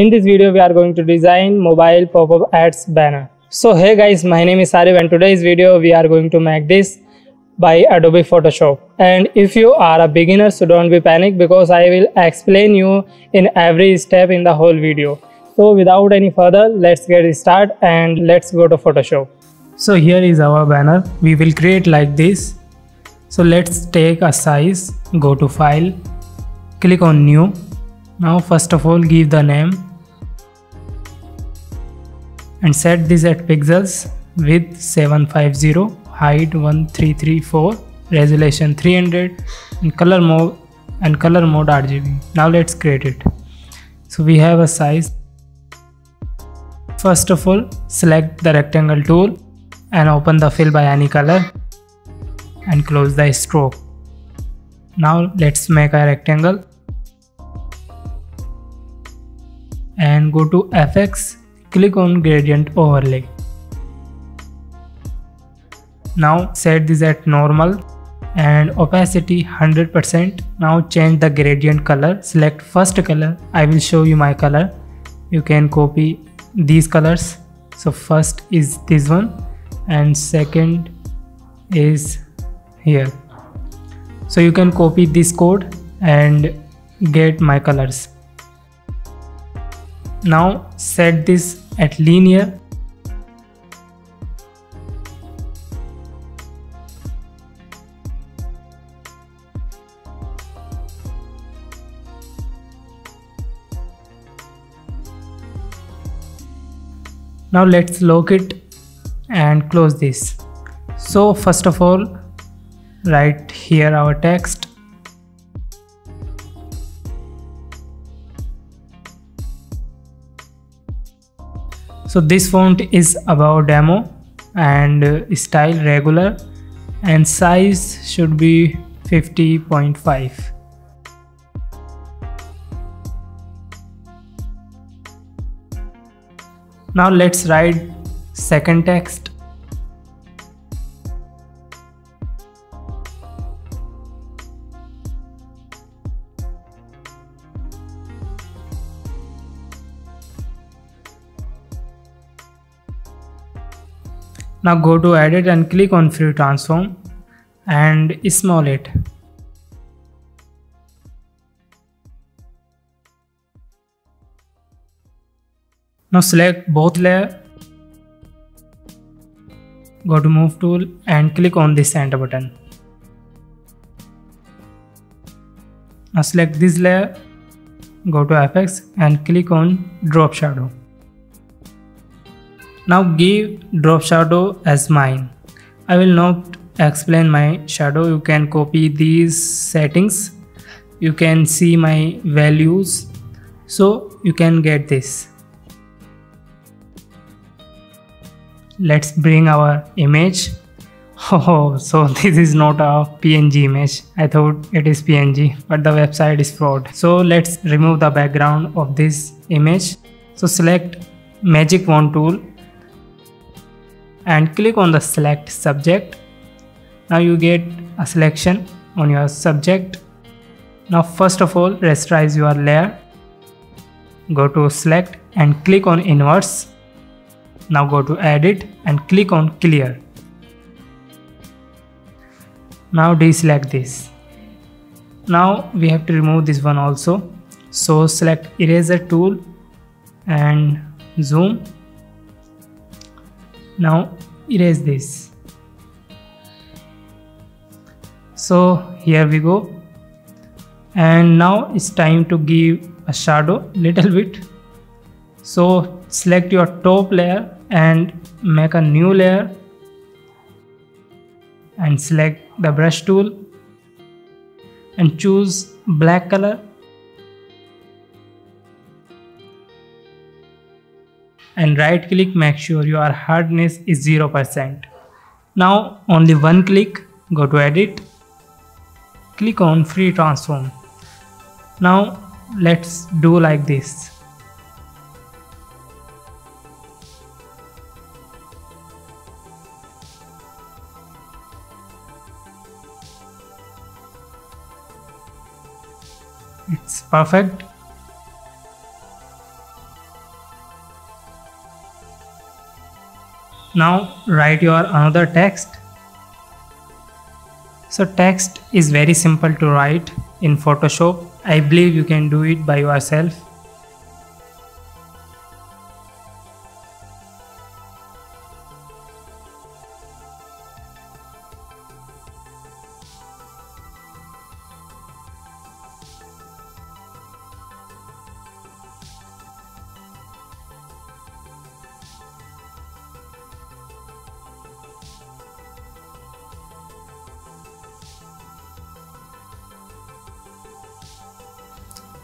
In this video, we are going to design mobile pop-up ads banner. So hey guys, my name is Arif and today's video we are going to make this by Adobe Photoshop. And if you are a beginner, so don't be panic because I will explain you in every step in the whole video. So without any further, let's get started and let's go to Photoshop. So here is our banner. We will create like this. So let's take a size, go to file, click on new. Now first of all give the name and set this at pixels, width 750, height 1334, resolution 300 and color mode RGB. Now let's create it. So we have a size. First of all select the rectangle tool and open the fill by any color and close the stroke. Now let's make a rectangle and go to FX, click on gradient overlay. Now set this at normal and opacity 100%. Now change the gradient color, select first color. I will show you my color. You can copy these colors. So first is this one and second is here. So you can copy this code and get my colors. Now set this at linear. Now let's lock it and close this. So first of all write here our text. So this font is about demo and style regular and size should be 50.5. Now let's write second text. Now go to edit and click on free transform and small it. Now select both layer, go to move tool and click on the center button. Now select this layer, go to FX and click on drop shadow. Now give drop shadow as mine. I will not explain my shadow. You can copy these settings. You can see my values. So you can get this. Let's bring our image. Oh, so this is not a PNG image. I thought it is PNG, but the website is fraud. So let's remove the background of this image. So select magic wand tool and click on the select subject. Now you get a selection on your subject. Now first of all rasterize your layer, go to select and click on inverse. Now go to edit and click on clear. Now deselect this. Now we have to remove this one also. So select eraser tool and zoom. Now erase this. So here we go. And now it's time to give a shadow little bit. So select your top layer and make a new layer and select the brush tool and choose black color and right click, make sure your hardness is 0%. Now only one click, go to edit, click on free transform. Now let's do like this. It's perfect. Now write your another text. So text is very simple to write in Photoshop. I believe you can do it by yourself.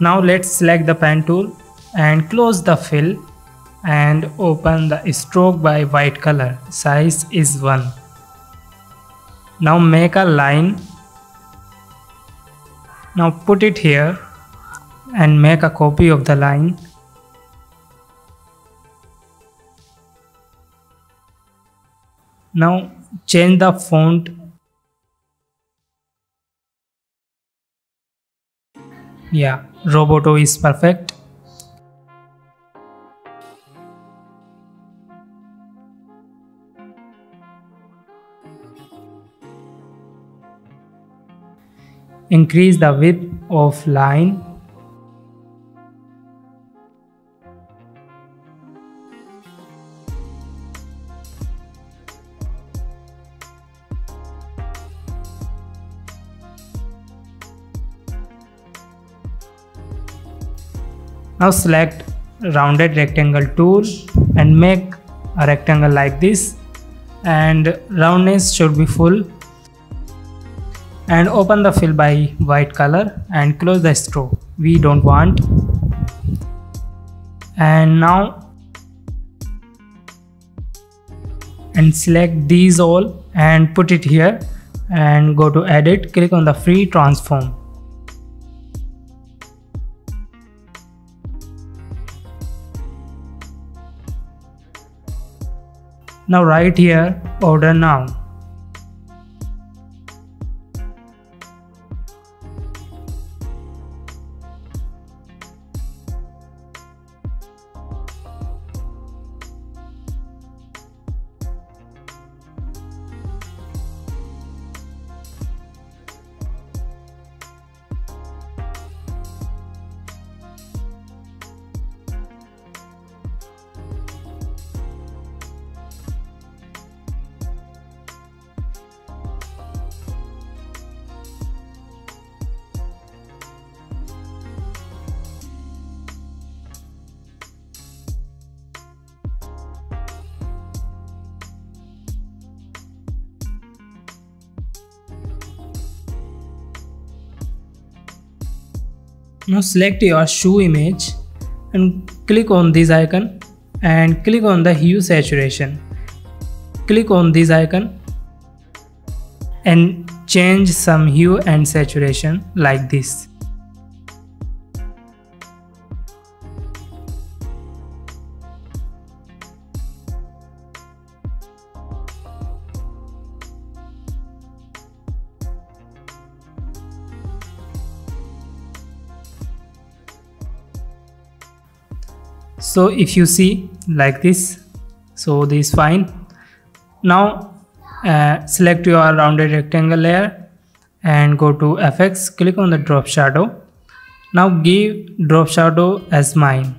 Now let's select the pen tool and close the fill and open the stroke by white color. Size is 1. Now make a line. Now put it here and make a copy of the line. Now change the font. Yeah, Roboto is perfect. Increase the width of line. Now select rounded rectangle tool and make a rectangle like this, and roundness should be full, and open the fill by white color and close the stroke. We don't want. And now select these all and put it here and go to edit, click on the free transform. Now right here, order now. Now select your shoe image and click on this icon and click on the hue saturation. Click on this icon and change some hue and saturation like this. So if you see like this, so this is fine. Now select your rounded rectangle layer and go to FX, click on the drop shadow. Now give drop shadow as mine.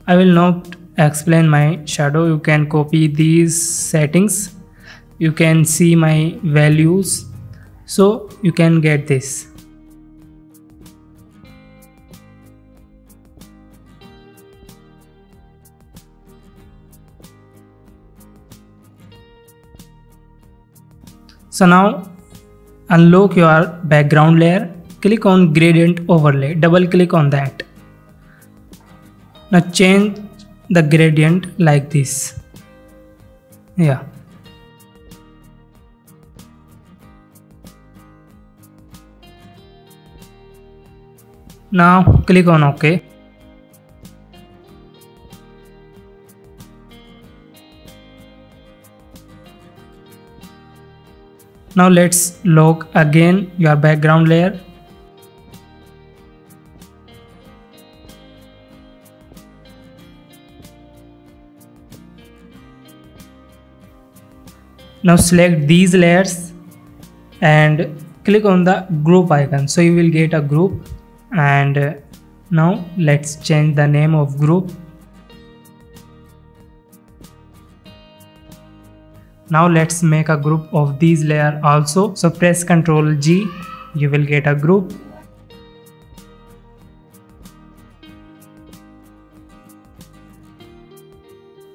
I will not explain my shadow. You can copy these settings. You can see my values, so you can get this. So now unlock your background layer, click on gradient overlay, double click on that. Now change the gradient like this. Yeah. Now click on OK. Now let's lock again your background layer. Now select these layers and click on the group icon, so you will get a group. And now let's change the name of group. Now let's make a group of these layer also, so press Ctrl G, you will get a group.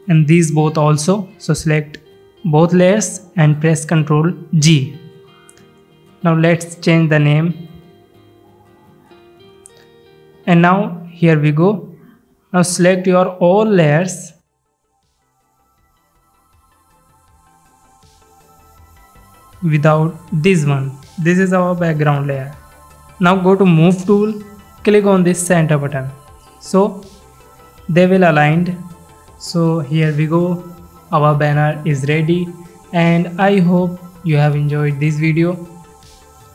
And these both also, so select both layers and press Ctrl G. Now let's change the name. And now here we go. Now select your all layers without this one. This is our background layer. Now go to move tool, click on this center button, so they will aligned. So here we go, our banner is ready, and I hope you have enjoyed this video.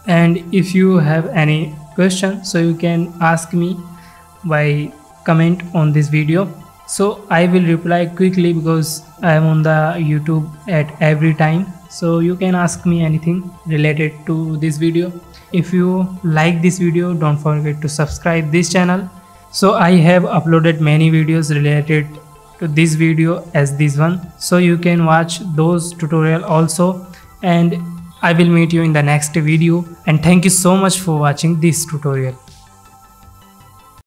And if you have any question, so you can ask me by comment on this video, so I will reply quickly because I am on the YouTube at every time, so you can ask me anything related to this video. If you like this video, don't forget to subscribe this channel. So I have uploaded many videos related to this video as this one, so you can watch those tutorial also. And I will meet you in the next video, and thank you so much for watching this tutorial.